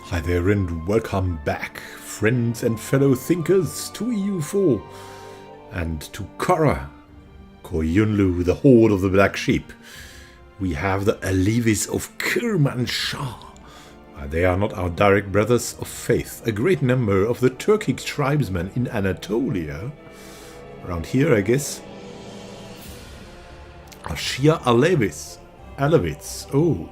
Hi there and welcome back, friends and fellow thinkers, to EU4 and to Qara Qoyunlu, the Horde of the Black Sheep. We have the Alevis of Kermanshah. They are not our direct brothers of faith. A great number of the Turkic tribesmen in Anatolia, around here I guess, are Shia Alevis. Oh.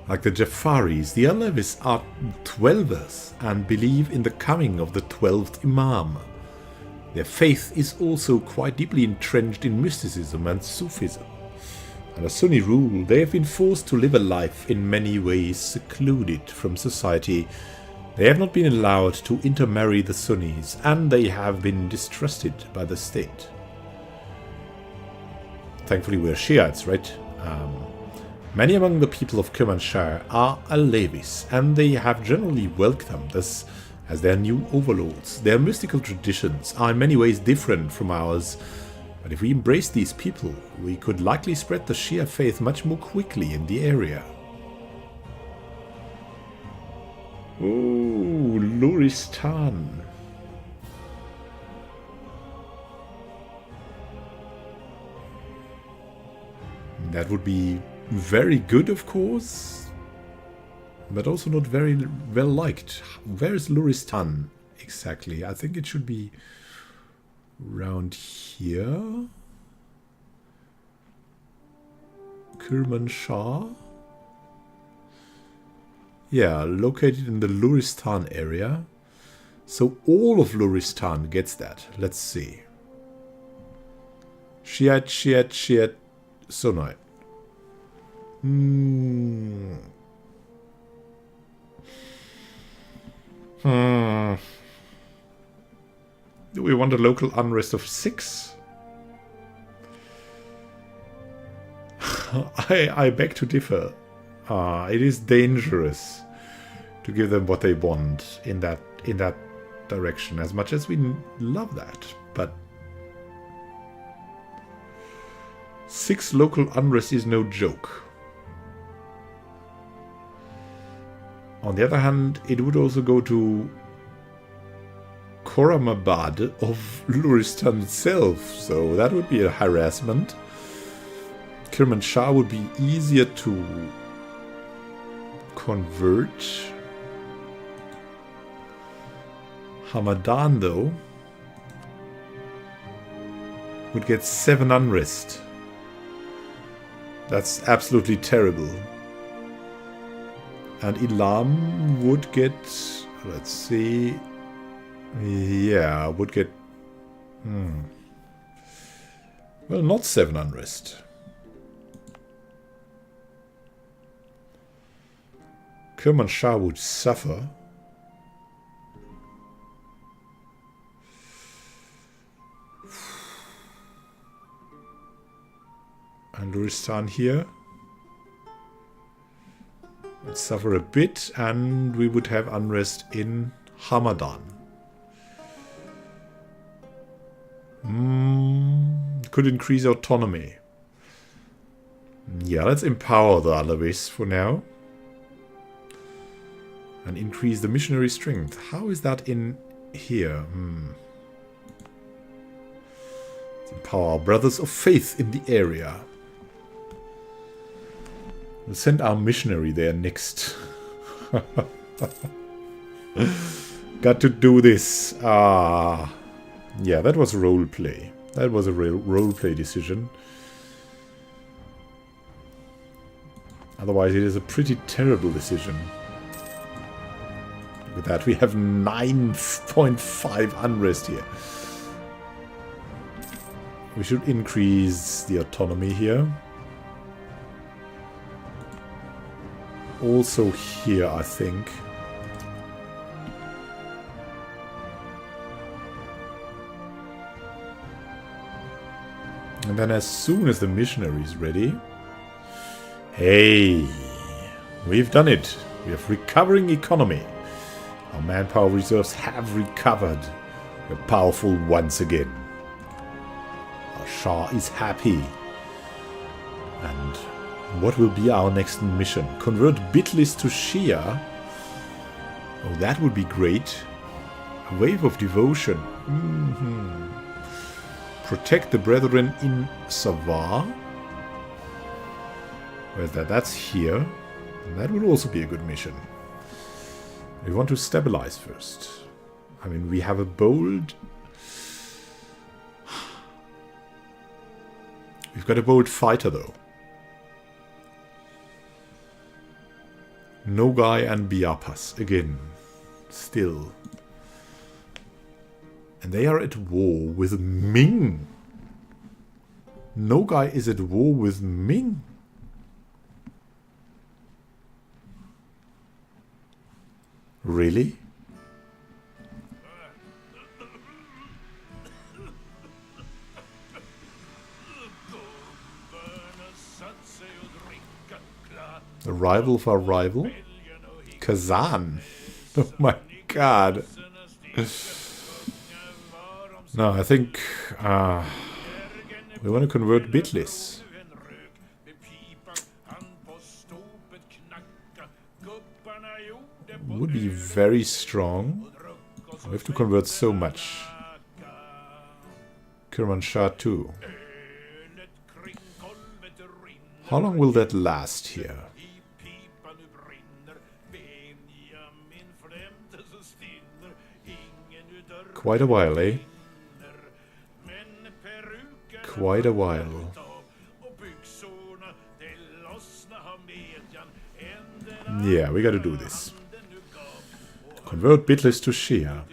Like the Jafaris, the Alevis are Twelvers and believe in the coming of the 12th Imam. Their faith is also quite deeply entrenched in mysticism and Sufism. Under Sunni rule, they have been forced to live a life in many ways secluded from society. They have not been allowed to intermarry the Sunnis, and they have been distrusted by the state. Thankfully we're Shiites, right? Many among the people of Kermanshah are Alevis, and they have generally welcomed us as their new overlords. Their mystical traditions are in many ways different from ours, but if we embrace these people, we could likely spread the Shia faith much more quickly in the area. Oh, Luristan. That would be very good, of course, but also not very well liked. Where is Luristan exactly? I think it should be around here. Kermanshah. Yeah, located in the Luristan area. So all of Luristan gets that. Let's see. Shiite, Sunnite. Do we want a local unrest of 6? I beg to differ. It is dangerous to give them what they want in that direction, as much as we love that. But 6 local unrest is no joke. On the other hand, it would also go to Koramabad of Luristan itself, so that would be a harassment. Kermanshah would be easier to convert. Hamadan, though, would get 7 unrest. That's absolutely terrible. And Ilam would get, let's see, yeah, would get, well, not 7 unrest. Kermanshah would suffer. And Luristan here would suffer a bit, and we would have unrest in Hamadan. Could increase autonomy. Yeah, let's empower the Alevis for now. And increase the missionary strength. How is that in here? Let's empower our brothers of faith in the area. We'll send our missionary there next. Got to do this. Yeah, that was roleplay. That was a real roleplay decision. Otherwise, it is a pretty terrible decision. Look at that. We have 9.5 unrest here. We should increase the autonomy here. Also here, I think. And then as soon as the missionary is ready... Hey! We've done it! We have recovering economy. Our manpower reserves have recovered. We're powerful once again. Our Shah is happy. And what will be our next mission? Convert Bitlis to Shia Oh, that would be great. A wave of devotion. Protect the brethren in Savar. Where's that? That's here. And that would also be a good mission. We want to stabilize first. I mean, we have a bold... We've got a bold fighter, though. Nogai and Biapas, again. Still. And they are at war with Ming. Nogai is at war with Ming. Really? The rival of our rival? Kazan. Oh my god. No, I think we want to convert Bitlis. Would be very strong. We have to convert so much. Kermanshah too. How long will that last here? Quite a while, eh? Quite a while. Yeah, we gotta do this. Convert Bitlis to Shia.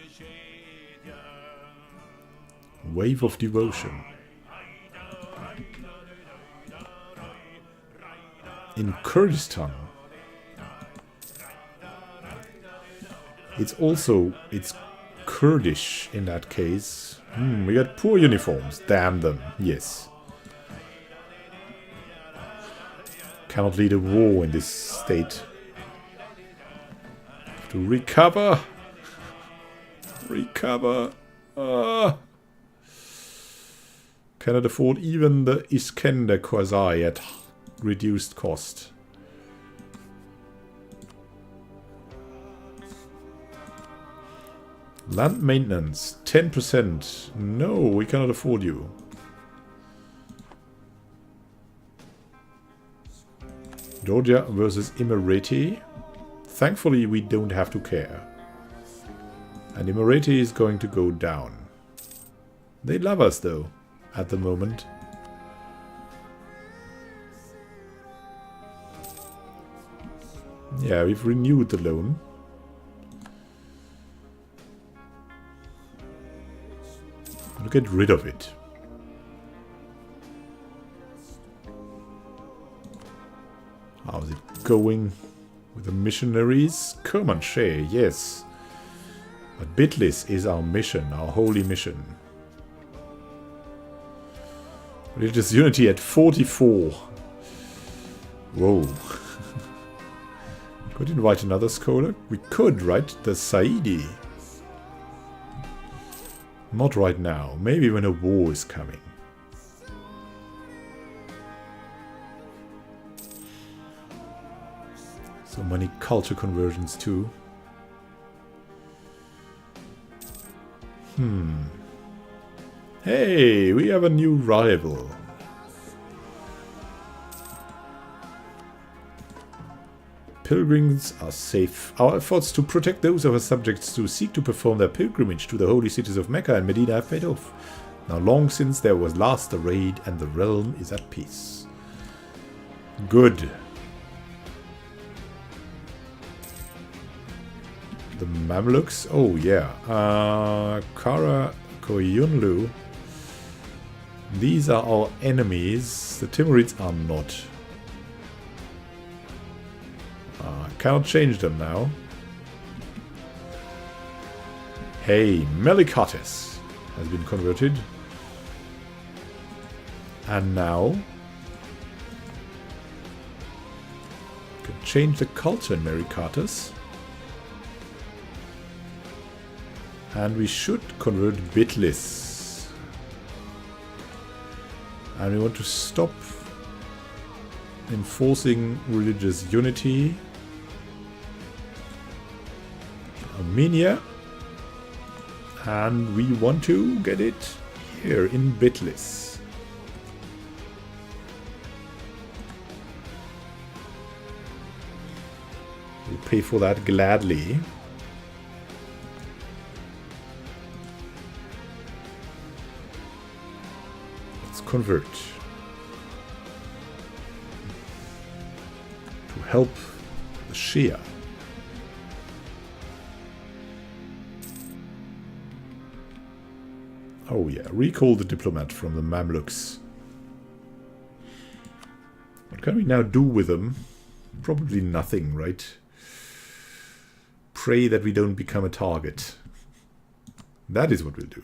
Wave of devotion. In Kurdistan. It's Kurdish in that case. We got poor uniforms. Damn them. Yes. Cannot lead a war in this state. Have to recover. Recover. Cannot afford even the Iskender Khazai at reduced cost. Land maintenance, 10%. No, we cannot afford you. Georgia versus Emirati. Thankfully, we don't have to care. And Emirati is going to go down. They love us, though, at the moment. Yeah, we've renewed the loan. To get rid of it. How's it going with the missionaries? Kermanshah, yes. But Bitlis is our mission, our holy mission. Religious unity at 44. Whoa. Could invite another scholar? We could, right? The Saidi. Not right now. Maybe when a war is coming. So many culture conversions too. Hey, we have a new rival. Pilgrims are safe. Our efforts to protect those of our subjects who seek to perform their pilgrimage to the holy cities of Mecca and Medina have paid off. Now long since there was last a raid and the realm is at peace. Good. The Mamluks? Oh yeah. Qara Qoyunlu. These are our enemies. The Timurids are not. Cannot change them now. Hey, Melikates has been converted. And now can change the culture in Melikates. And we should convert Bitlis. And we want to stop enforcing religious unity. Armenia. And we want to get it here in Bitlis. We'll pay for that gladly. Let's convert. To help the Shia. Oh yeah, recall the diplomat from the Mamluks. What can we now do with them? Probably nothing, right? Pray that we don't become a target. That is what we'll do.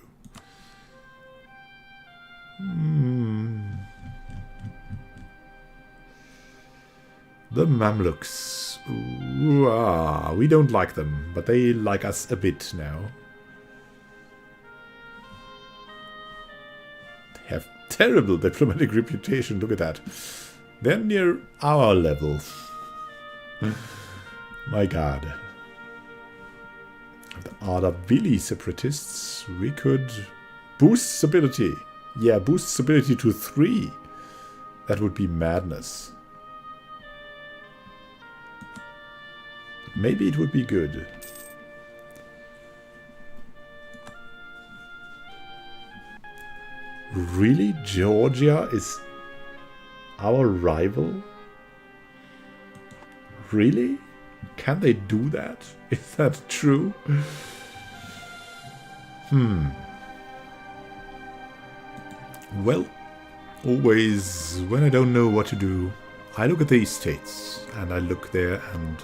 The Mamluks. Ooh, we don't like them, but they like us a bit now. They have terrible diplomatic reputation, look at that. They're near our level. My god. The Ardavili separatists, we could boost stability. Yeah, boost stability to 3. That would be madness. Maybe it would be good. Really? Georgia is our rival? Really? Can they do that? Is that true? Well, always when I don't know what to do, I look at these states and I look there and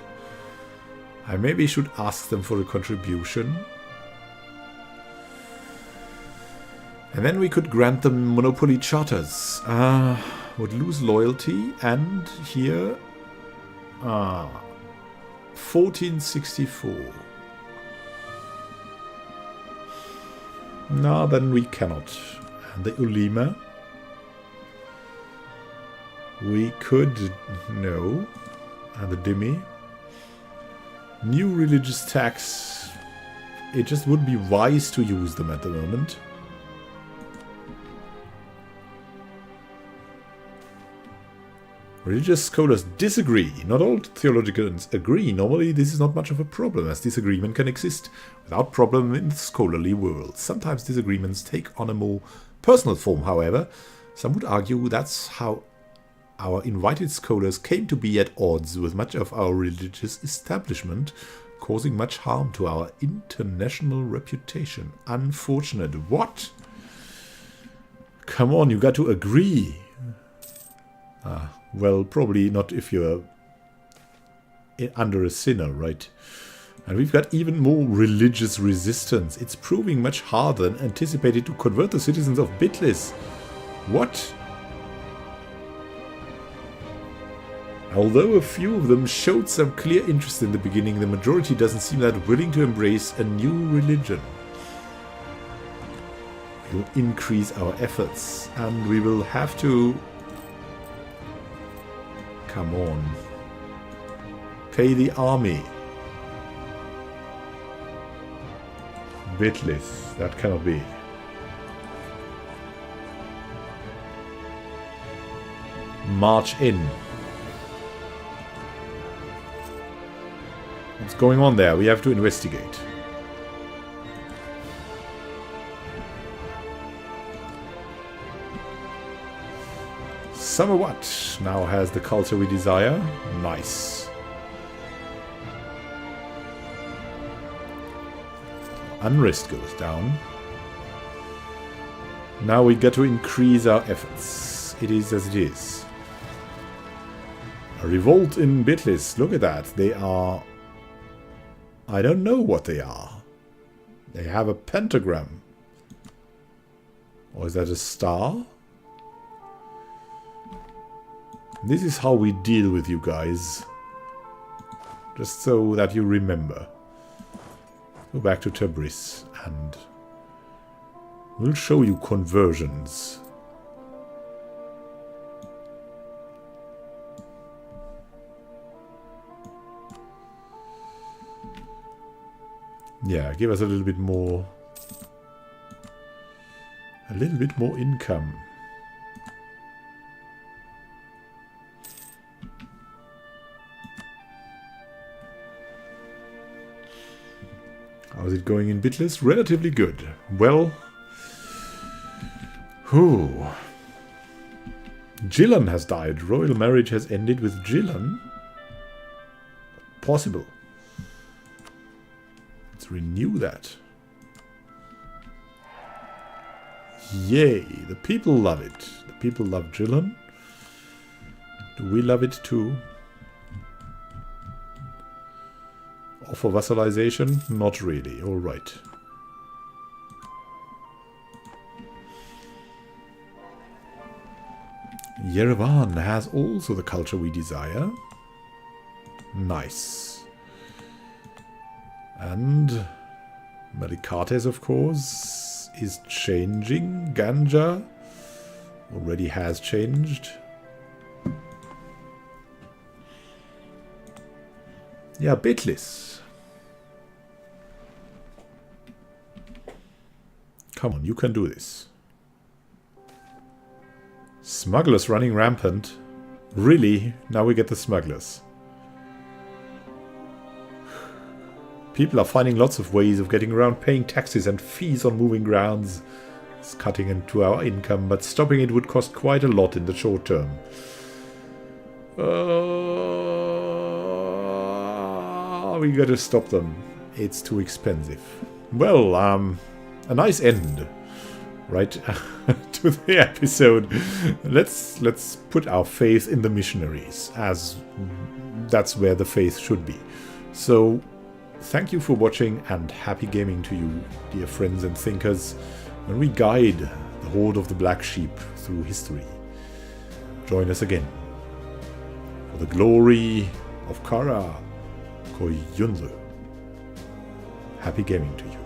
I maybe should ask them for a contribution. And then we could grant them monopoly charters. Would lose loyalty and here 1464. No, then we cannot. And the Ulema. We could... No. And the Dhimmi. New religious tax. It just would be wise to use them at the moment. Religious scholars disagree. Not all theologians agree. Normally this is not much of a problem, as disagreement can exist without problem in the scholarly world. Sometimes disagreements take on a more personal form, however. Some would argue that's how our invited scholars came to be at odds with much of our religious establishment, causing much harm to our international reputation. Unfortunate. What? Come on, you got to agree. Well, probably not if you're under a sinner, right? And we've got even more religious resistance. It's proving much harder than anticipated to convert the citizens of Bitlis. What? Although a few of them showed some clear interest in the beginning, the majority doesn't seem that willing to embrace a new religion. We will increase our efforts, and we will have to... Come on. Pay the army. Bitlis. That cannot be. March in. What's going on there? We have to investigate. Samawat now has the culture we desire. Nice. Unrest goes down. Now we got to increase our efforts. It is as it is. A revolt in Bitlis. Look at that. They are... I don't know what they are. They have a pentagram. Or is that a star? This is how we deal with you guys. Just so that you remember. Go back to Tabriz and we'll show you conversions. Yeah, give us a little bit more. A little bit more income. How's it going in Bitless? Relatively good. Well, whew. Gillan has died. Royal marriage has ended with Gillan. Possible. Let's renew that. Yay, the people love it. The people love Gillan. Do we love it too? Offer vassalization? Not really. Alright. Yerevan has also the culture we desire. Nice. And Merikates, of course, is changing. Ganja already has changed. Yeah, Bitlis. Come on, you can do this. Smugglers running rampant. Really? Now we get the smugglers. People are finding lots of ways of getting around paying taxes and fees on moving grounds. It's cutting into our income, but stopping it would cost quite a lot in the short term. We gotta stop them. It's too expensive. Well, a nice end, right, to the episode. Let's put our faith in the missionaries, as that's where the faith should be. So, thank you for watching, and happy gaming to you, dear friends and thinkers, when we guide the Horde of the Black Sheep through history. Join us again for the glory of Qara Qoyunlu. Happy gaming to you.